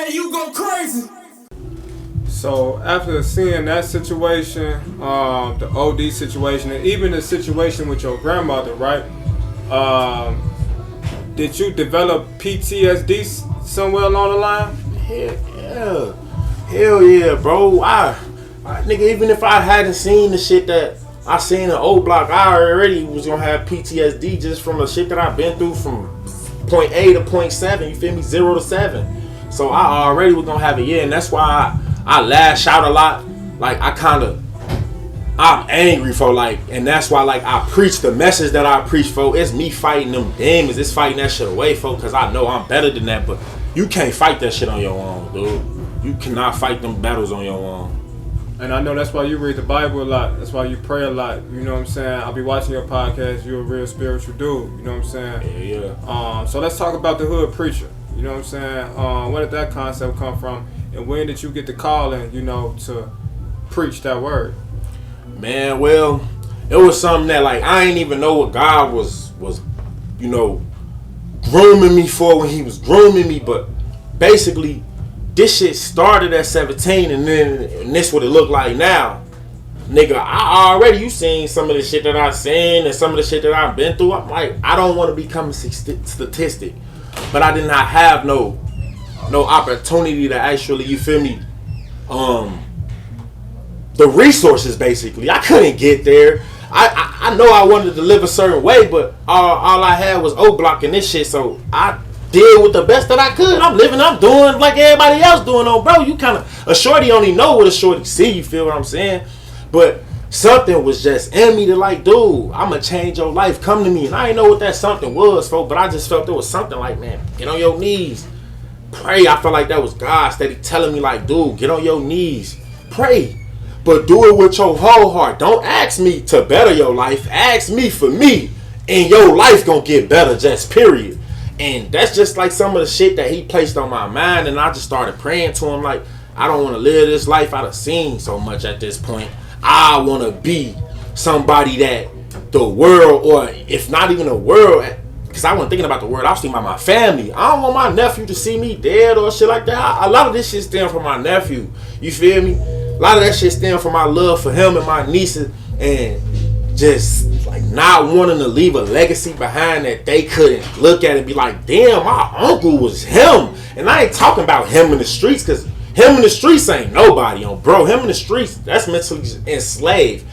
man, you go crazy. So after seeing that situation, the OD situation, and even the situation with your grandmother, right? Did you develop PTSD somewhere along the line? Hell yeah, bro. I nigga, even if I hadn't seen the shit that I seen in O Block, I already was gonna have PTSD just from the shit that I've been through from point A to point 7. You feel me? 0 to 7. So I already was gonna have it, yeah, and that's why I lash out a lot. Like I'm angry for and that's why I preach the message that I preach for. It's me fighting them demons. It's fighting that shit away, folks, because I know I'm better than that. But you can't fight that shit on your own, dude. You cannot fight them battles on your own. And I know that's why you read the Bible a lot. That's why you pray a lot. You know what I'm saying? I'll be watching your podcast. You're a real spiritual dude. You know what I'm saying? Yeah. So let's talk about the hood preacher. You know what I'm saying? Where did that concept come from? And when did you get the calling, to preach that word? Man, well, it was something that I ain't even know what God was grooming me for when he was grooming me, but basically this shit started at 17 and this what it looked like now. Nigga, you seen some of the shit that I seen and some of the shit that I've been through. I'm like, I don't want to become a statistic, but I did not have no opportunity to actually, you feel me, the resources basically. I couldn't get there. I know I wanted to live a certain way, but all I had was O Block and this shit, so I did with the best that I could. I'm doing like everybody else doing, bro. You a shorty only know what a shorty see, you feel what I'm saying? But something was just in me to dude, I'ma change your life, come to me. And I didn't know what that something was, folks, but I just felt there was something man, get on your knees, pray. I felt like that was God steady telling me dude, get on your knees, pray. But do it with your whole heart. Don't ask me to better your life. Ask me for me. And your life gonna get better, just period. And that's just some of the shit that he placed on my mind. And I just started praying to him I don't want to live this life I've seen so much at this point. I want to be somebody that the world, or if not even the world, because I wasn't thinking about the world, I was thinking about my family. I don't want my nephew to see me dead or shit like that. A lot of this shit stems from my nephew. You feel me? A lot of that shit stems from my love for him and my nieces, and just not wanting to leave a legacy behind that they couldn't look at and be like, damn, my uncle was him. And I ain't talking about him in the streets, because him in the streets ain't nobody bro. Him in the streets, that's mentally enslaved.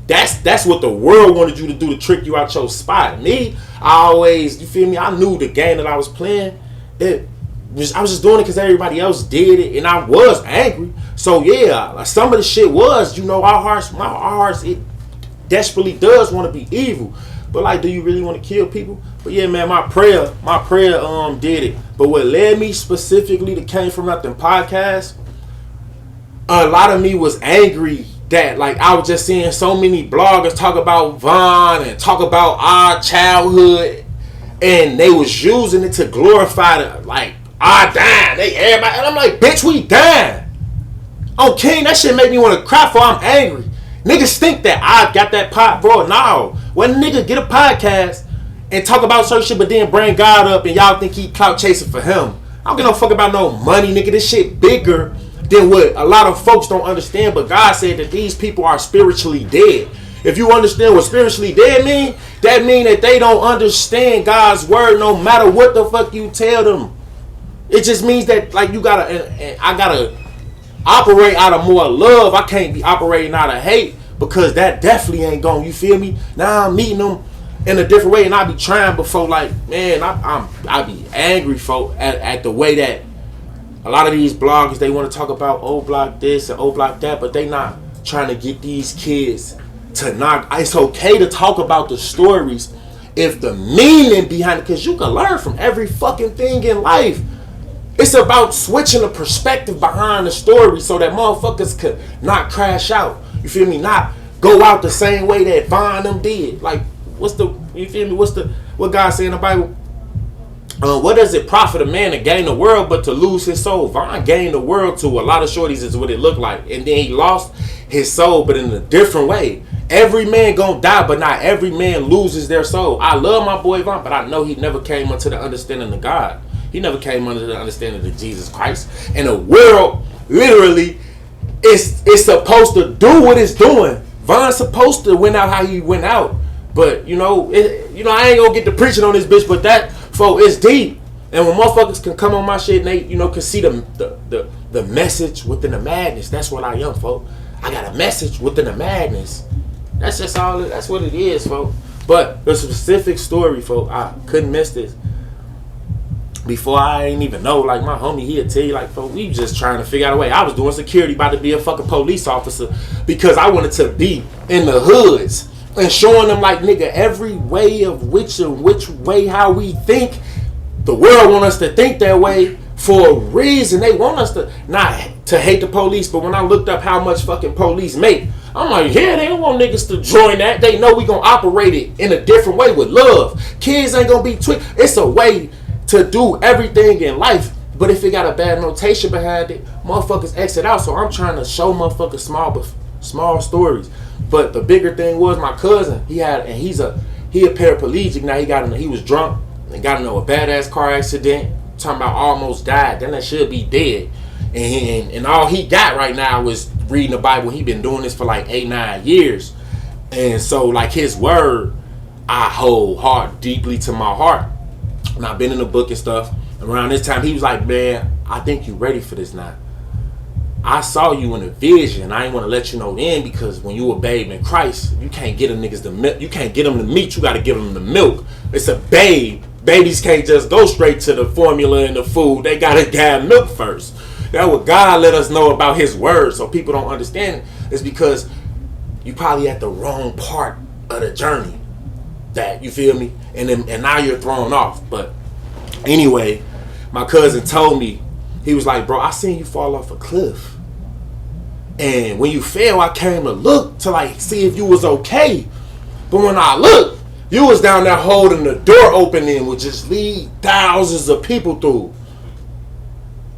That's what the world wanted you to do to trick you out your spot. Me, I always, you feel me, I knew the game that I was playing. I was just doing it because everybody else did it, and I was angry. So yeah, some of the shit was, our hearts, it desperately does want to be evil. But do you really want to kill people? But yeah, man, my prayer did it. But what led me specifically to Came From Nothing podcast, a lot of me was angry that I was just seeing so many bloggers talk about Vaughn and talk about our childhood, and they was using it to glorify I dying. Everybody, and I'm like, bitch, we dying. Oh, King, that shit make me want to cry for I'm angry. Niggas think that I got that pot, bro. No. When a nigga get a podcast and talk about certain shit, but then bring God up and y'all think he clout chasing for him. I don't give no fuck about no money, nigga. This shit bigger than what a lot of folks don't understand. But God said that these people are spiritually dead. If you understand what spiritually dead mean, that mean that they don't understand God's word no matter what the fuck you tell them. It just means that you gotta, I gotta operate out of more love. I can't be operating out of hate, because that definitely ain't going, you feel me? Now I'm meeting them in a different way, and I be trying before, man, I be angry at the way that a lot of these bloggers, they want to talk about O Block this and O Block that, but they not trying to get these kids to not. It's okay to talk about the stories if the meaning behind it, because you can learn from every fucking thing in life. It's about switching the perspective behind the story so that motherfuckers could not crash out. You feel me? Not go out the same way that Vaughn them did. You feel me? What God say in the Bible? What does it profit a man to gain the world but to lose his soul? Vaughn gained the world to a lot of shorties is what it looked like. And then he lost his soul, but in a different way. Every man gonna die, but not every man loses their soul. I love my boy Vaughn, but I know he never came unto the understanding of God. He never came under the understanding of Jesus Christ. And the world, literally, it's supposed to do what it's doing. Von's supposed to went out how he went out. But, I ain't gonna get to preaching on this bitch, but that, folks, it's deep. And when motherfuckers can come on my shit and they, can see the message within the madness, that's what I am, folks. I got a message within the madness. That's just all, that's what it is, folks. But the specific story, folks, I couldn't miss this. Before I ain't even know, like my homie, he'll tell you, like, folks, we just trying to figure out a way. I was doing security, about to be a fucking police officer because I wanted to be in the hoods and showing them, like, nigga, every way of which way how we think. The world want us to think that way for a reason. They want us to not to hate the police, but when I looked up how much fucking police make, I'm like, yeah, they don't want niggas to join that. They know we gonna operate it in a different way with love. Kids ain't gonna be tweaked. It's a way to do everything in life, but if it got a bad notation behind it, motherfuckers exit out. So I'm trying to show motherfuckers small stories. But the bigger thing was my cousin. He a paraplegic now. He was drunk and got into a badass car accident. Talking about almost died. Then that should be dead. And all he got right now is reading the Bible. He been doing this for like 8-9 years. And so like his word, I hold hard deeply to my heart. And I've been in the book and stuff. Around this time, he was like, man, I think you ready for this now. I saw you in a vision. I ain't want to let you know then because when you a babe in Christ, you can't get them niggas the milk. You can't get them the meat. You got to give them the milk. It's a babe. Babies can't just go straight to the formula and the food. They got to have milk first. That's what God let us know about his word. So people don't understand it. It's because you probably at the wrong part of the journey. That, you feel me? And now you're thrown off. But anyway, my cousin told me, he was like, bro, I seen you fall off a cliff. And when you fell, I came to look to like see if you was okay. But when I looked, you was down there holding the door open and would just lead thousands of people through.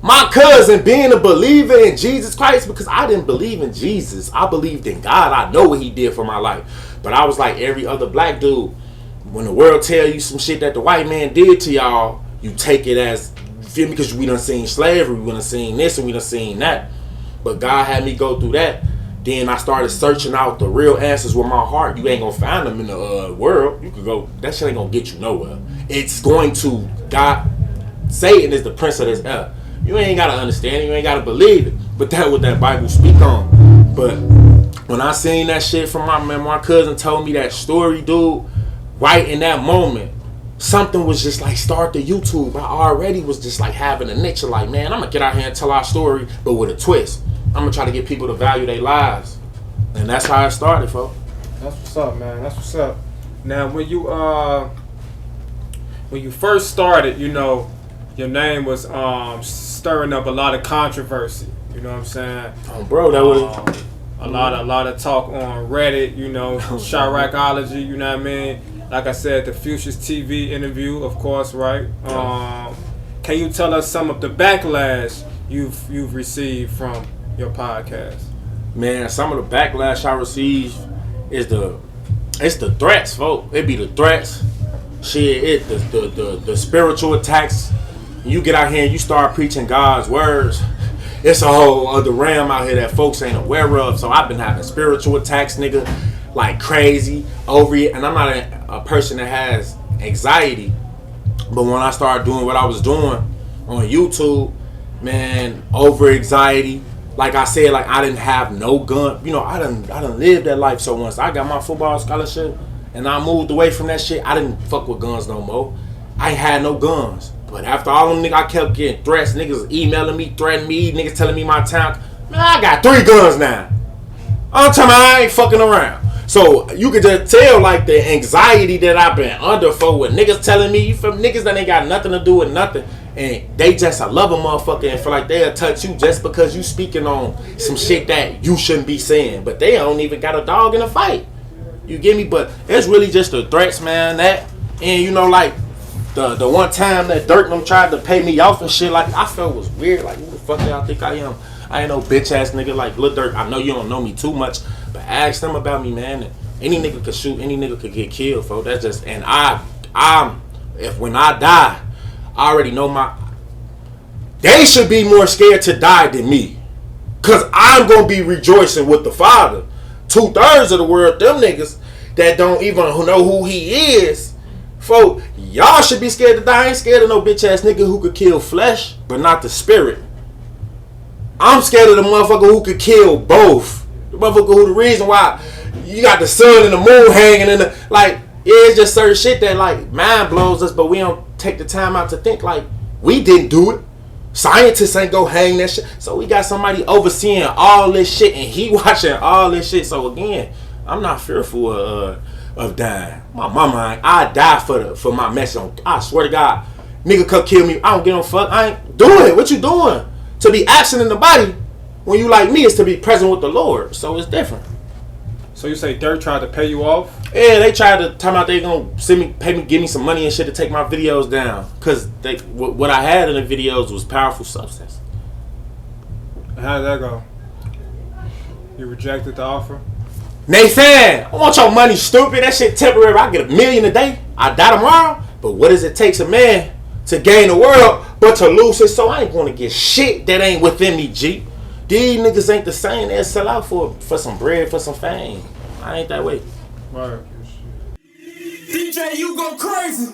My cousin being a believer in Jesus Christ, because I didn't believe in Jesus. I believed in God. I know what he did for my life. But I was like every other black dude. When the world tell you some shit that the white man did to y'all, you take it as, you feel me? Because we done seen slavery, we done seen this, and we done seen that. But God had me go through that. Then I started searching out the real answers with my heart. You ain't gonna find them in the world. You could go, that shit ain't gonna get you nowhere. It's going to, God, Satan is the prince of this earth. You ain't gotta understand it, you ain't gotta believe it. But that's what that Bible speak on. But when I seen that shit from my cousin told me that story, dude, right in that moment, something was just like, start the YouTube. I already was just like having a niche of like, man, I'm gonna get out here and tell our story, but with a twist. I'm gonna try to get people to value their lives. And that's how it started, folks. That's what's up, man. That's what's up. Now, when you first started, your name was stirring up a lot of controversy. You know what I'm saying? Oh, bro, that was a lot of talk on Reddit. Chiracology. You know what I mean? Like I said, the Futures TV interview, of course, right? Can you tell us some of the backlash you've received from your podcast? Man, some of the backlash I received is it's the threats, folks. It be the threats. Shit, the spiritual attacks. You get out here and you start preaching God's words. It's a whole other realm out here that folks ain't aware of. So I've been having spiritual attacks, nigga, like crazy over it. And I'm not a person that has anxiety. But when I started doing what I was doing on YouTube, man, over anxiety. Like I said, like I didn't have no gun. I done lived that life. So once I got my football scholarship and I moved away from that shit, I didn't fuck with guns no more. I ain't had no guns. But after all them niggas, I kept getting threats. Niggas emailing me, threatening me, niggas telling me my town. Man, I got 3 guns now. I'm telling you, I ain't fucking around. So you could just tell like the anxiety that I've been under for with niggas telling me, you from niggas that ain't got nothing to do with nothing. And they just, I love a motherfucker and feel like they'll touch you just because you speaking on some shit that you shouldn't be saying. But they don't even got a dog in a fight. You get me? But it's really just the threats, man. That, and like the one time that Durk them tried to pay me off and shit, like I felt was weird. Like, who the fuck y'all think I am? I ain't no bitch ass nigga like Lil Durk. I know you don't know me too much, but ask them about me, man. Any nigga could shoot, any nigga could get killed, folks. That's just, and I'm if when I die, I already know They should be more scared to die than me. Cause I'm gonna be rejoicing with the Father. 2/3 of the world, them niggas that don't even know who he is. Folk, y'all should be scared to die. I ain't scared of no bitch ass nigga who could kill flesh, but not the spirit. I'm scared of the motherfucker who could kill both. The motherfucker who the reason why you got the sun and the moon hanging in the, like, yeah, it's just certain shit that like mind blows us, but we don't take the time out to think like we didn't do it. Scientists ain't go hang that shit. So we got somebody overseeing all this shit and he watching all this shit. So again, I'm not fearful of dying. My mama, I die for my message. I swear to God, nigga could kill me. I don't give no fuck. I ain't doing it. What you doing? To be absent in the body when you like me is to be present with the Lord. So it's different. So you say Durk tried to pay you off? Yeah, they tried to tell me out they gonna pay me, give me some money and shit to take my videos down. Cause what I had in the videos was powerful substance. How did that go? You rejected the offer? Nathan, I want your money, stupid. That shit temporary. I get $1 million a day. I die tomorrow. But what does it take a man to gain the world but to lose it? So I ain't gonna get shit that ain't within me, G. These niggas ain't the same. They'll sell out for some bread, for some fame. I ain't that way. Right. DJ, you go crazy.